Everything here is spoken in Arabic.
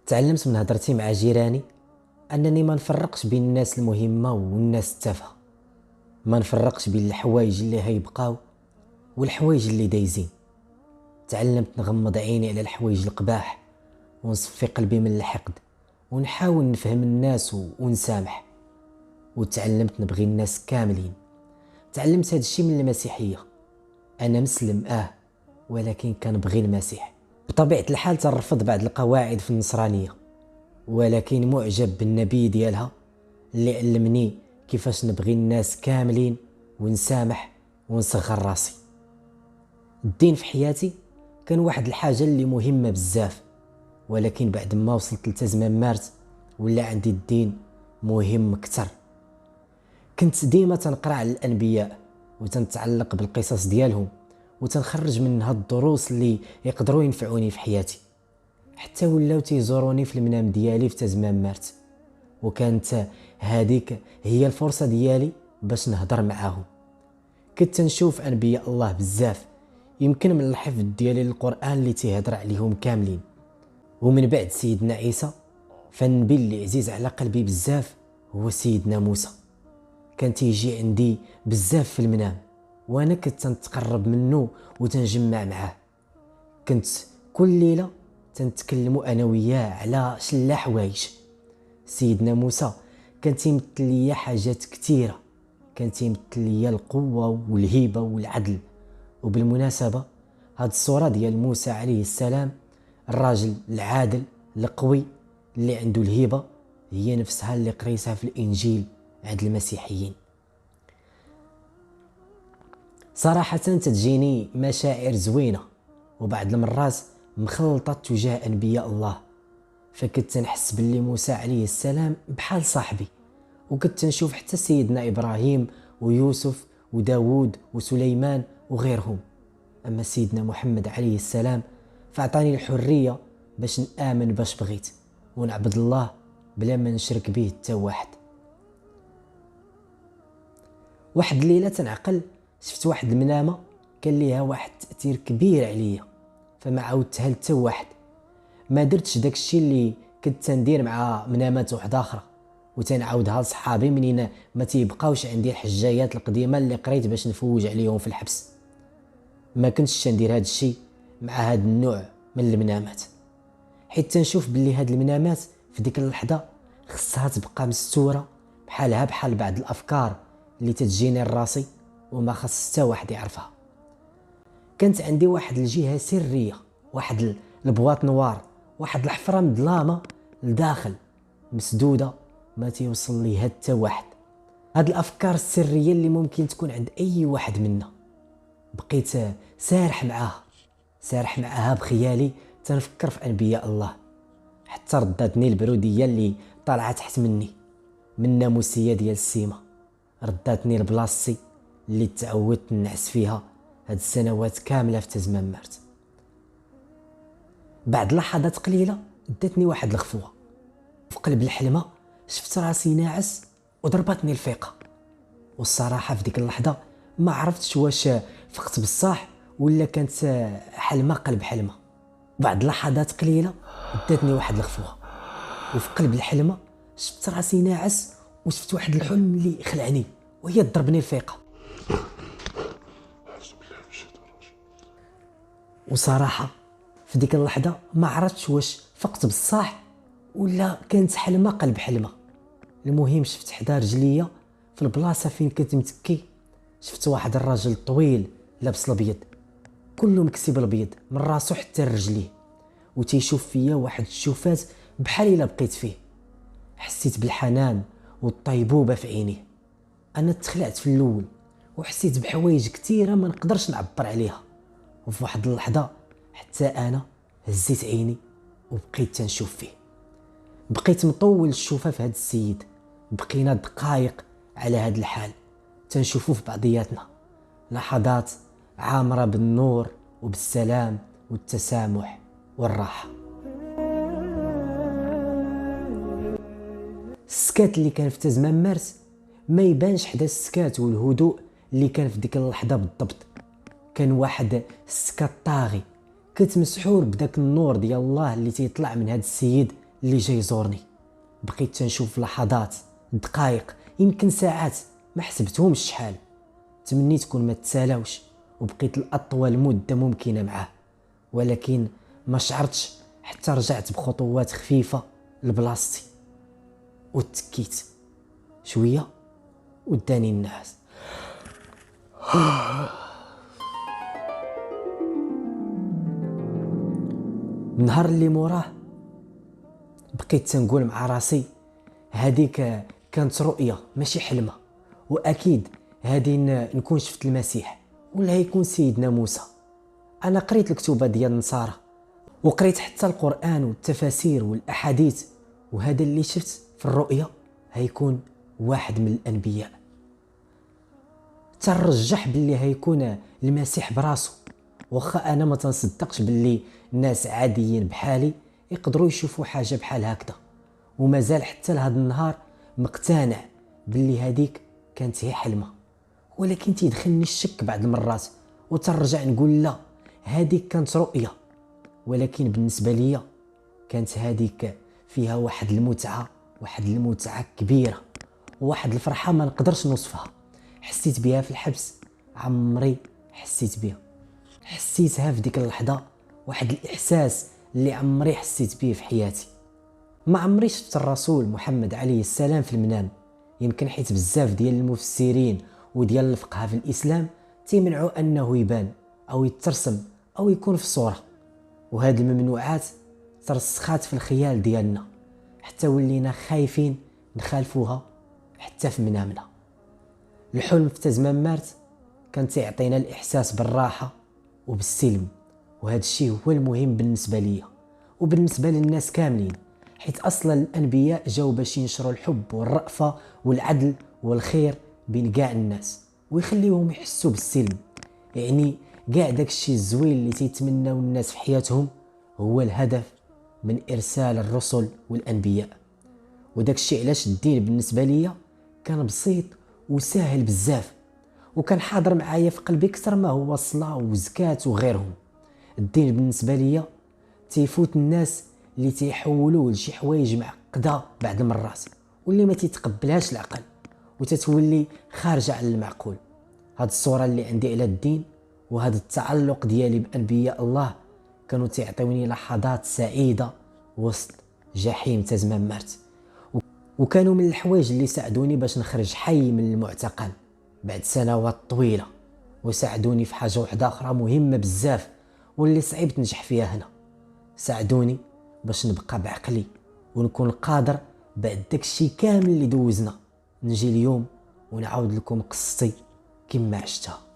تعلمت من هضرتي مع جيراني انني ما نفرقش بين الناس المهمه والناس التافهه. ما نفرقش بين الحوايج اللي هيبقاو والحوايج اللي دايزين. تعلمت نغمض عيني على الحوايج القباح ونصفي قلبي من الحقد ونحاول نفهم الناس ونسامح. وتعلمت نبغي الناس كاملين. تعلمت هذا الشيء من المسيحيه. انا مسلم ولكن كنبغي المسيح. بطبيعه الحال ترفض بعض القواعد في النصرانيه، ولكن معجب بالنبي ديالها اللي علمني كيفاش نبغي الناس كاملين ونسامح ونصغر راسي. الدين في حياتي كان واحد الحاجة اللي مهمة بزاف، ولكن بعد ما وصلت لتزمامارت ولا عندي الدين مهم اكثر. كنت ديما تنقرا على الانبياء وتنتعلق بالقصص ديالهم وتنخرج منها الدروس اللي يقدروا ينفعوني في حياتي. حتى ولاو تيزوروني في المنام ديالي في تزمامارت، وكانت هذيك هي الفرصة ديالي باش نهضر معاهم. كنت نشوف انبياء الله بزاف، يمكن من الحفظ ديالي للقرآن اللي تيهضر عليهم كاملين. ومن بعد سيدنا عيسى، فالنبي اللي عزيز على قلبي بزاف هو سيدنا موسى. كان تيجي عندي بزاف في المنام وانا كنت نتقرب منه وتنجمع معاه. كنت كل ليلة تنتكلموا انا وياه على شلا حوايج. سيدنا موسى كان تيمثل ليا حاجات كثيرة، كان تيمثل ليا القوة والهيبة والعدل. وبالمناسبة هاد الصورة ديال موسى عليه السلام، الراجل العادل القوي اللي عنده الهيبة، هي نفسها اللي قريتها في الإنجيل عند المسيحيين. صراحة تتجيني مشاعر زوينة وبعض المرات مخلطة تجاه أنبياء الله. فكنت نحس باللي موسى عليه السلام بحال صاحبي، وكنت نشوف حتى سيدنا إبراهيم ويوسف وداود وسليمان وغيرهم. أما سيدنا محمد عليه السلام فأعطاني الحرية باش نآمن باش بغيت ونعبد الله بلا ما نشرك به حتى واحد. واحد الليلة تنعقل شفت واحد المنامة كان ليها واحد التأثير كبير عليا، فما عاودتها لتا واحد. ما درتش داك الشيء اللي كنت تندير مع منامات واحدة أخرى وتنعاودها لصحابي منين ما تيبقاوش عندي الحجايات القديمة اللي قريت باش نفوج عليهم في الحبس. ما كنتش تندير هذا الشيء مع هذا النوع من المنامات، حيت تنشوف باللي هاد المنامات في ديك اللحظة خصها تبقى مستورة بحالها بحال بعض الأفكار اللي تتجيني لراسي وما خص حتى واحد يعرفها. كانت عندي واحد الجهة سرية، واحد البواط نوار، واحد الحفرة مظلامة لداخل مسدودة ما تيوصل ليها حتى واحد. هاد الأفكار السرية اللي ممكن تكون عند أي واحد منا، بقيت سارح معاها بخيالي تنفكر في أنبياء الله. حتى رداتني البرودية اللي طالعة تحت مني من الناموسية ديال السيما، رداتني لبلاصتي اللي تعودت نعس فيها هاد السنوات كاملة في تزمامارت. بعد لحظات قليلة داتني واحد الخفوة في قلب الحلمة، شفت راسي ناعس وضربتني الفيقة. والصراحة في ديك اللحظة ما عرفتش واش فقت بصح ولا كانت حلمة قلب حلمة. بعد لحظات قليلة داتني واحد الخفوة، وفي قلب الحلمة شفت راسي ناعس وشفت واحد الحلم اللي خلعني وهي تضربني الفيقة. وصراحة في ديك اللحظة ما عرفتش واش فقت بصح ولا كانت حلمة قلب حلمة. المهم شفت حدا رجليا في البلاصة فين كنت متكي، شفت واحد الراجل طويل لابس الابيض، كله مكسي بالابيض من راسو حتى رجليه، وتيشوف فيا واحد الشوفات بحال الا بقيت فيه. حسيت بالحنان والطيبوبة في عينيه. انا تخلعت في الاول وحسيت بحوايج كثيرة ما نقدرش نعبر عليها، وفي واحد اللحظة حتى انا هزيت عيني وبقيت تنشوف فيه. بقيت مطول الشوفة في هذا السيد، بقينا دقائق على هذا الحال تنشوفوا في بعضياتنا، لحظات عامرة بالنور وبالسلام والتسامح والراحة. السكات اللي كان في تزمامارت ما يبانش حدا السكات والهدوء اللي كان في ديك اللحظة بالضبط. كان واحد السكات طاغي، كنت مسحور بداك النور ديال الله اللي تيطلع من هذا السيد اللي جاي يزورني. بقيت تنشوف لحظات، دقائق، يمكن ساعات ما حسبتهمش شحال. تمنيت تكون ما تسالاوش وبقيت الأطول مدة ممكنة معاه، ولكن ما شعرتش حتى رجعت بخطوات خفيفة لبلاصتي وتكيت شوية وداني النعاس. النهار اللي موراه بقيت تنقول مع راسي هذيك كانت رؤية ماشي حلمة، وأكيد هادي نكون شفت المسيح ولا يكون سيدنا موسى. أنا قريت الكتوبة ديال النصارى وقريت حتى القرآن والتفاسير والأحاديث، وهذا اللي شفت في الرؤية هيكون واحد من الأنبياء. ترجح باللي هيكون المسيح براسو، واخا أنا ما تنصدقش باللي الناس عاديين بحالي يقدروا يشوفوا حاجة بحال هكذا، ومازال حتى لهذا النهار مقتنع باللي هذيك كانت هي حلمة. ولكن تيدخلني الشك بعض المرات وترجع نقول لا، هذيك كانت رؤية. ولكن بالنسبة لي كانت هذيك فيها واحد المتعة كبيرة، وواحد الفرحة ما نقدرش نوصفها. حسيت بها في الحبس، عمري حسيت بها. حسيتها في ديك اللحظة، واحد الإحساس اللي عمري حسيت به في حياتي. ما عمري شفت الرسول محمد عليه السلام في المنام، يمكن حيت بزاف ديال المفسرين وديال الفقهاء في الإسلام تيمنعوا أنه يبان أو يترسم أو يكون في صورة، وهاد الممنوعات ترسخات في الخيال ديالنا حتى ولينا خايفين نخالفوها حتى في منامنا. الحلم في تزمان مارت كان تيعطينا الإحساس بالراحة وبالسلم، وهذا الشيء هو المهم بالنسبة لي وبالنسبة للناس كاملين، حيث أصلا الأنبياء جاوا باش ينشروا الحب والرأفة والعدل والخير بين كاع الناس ويخليهم يحسوا بالسلم. يعني كاع داك الشيء الزوين اللي تيتمناو الناس في حياتهم هو الهدف من إرسال الرسل والأنبياء. وداك الشيء علاش الدين بالنسبة لي كان بسيط وسهل بزاف، وكان حاضر معايا في قلبي اكثر ما هو الصلاة وزكاة وغيرهم. الدين بالنسبة لي تيفوت الناس اللي تيحولوه لشي حوايج معقدة بعض المرات واللي ما تيتقبلهاش العقل وتتولي خارجة على المعقول. هاد الصورة اللي عندي على الدين وهذا التعلق ديالي بأنبياء الله كانوا تيعطيوني لحظات سعيدة وسط جحيم تزمان مارت، وكانوا من الحوايج اللي ساعدوني باش نخرج حي من المعتقل بعد سنوات طويلة، وساعدوني في حاجة واحدة أخرى مهمة بزاف واللي صعيب تنجح فيها هنا. ساعدوني باش نبقى بعقلي ونكون قادر بعد داكشي كامل اللي دوزنا نجي اليوم ونعاود لكم قصتي كما عشتها.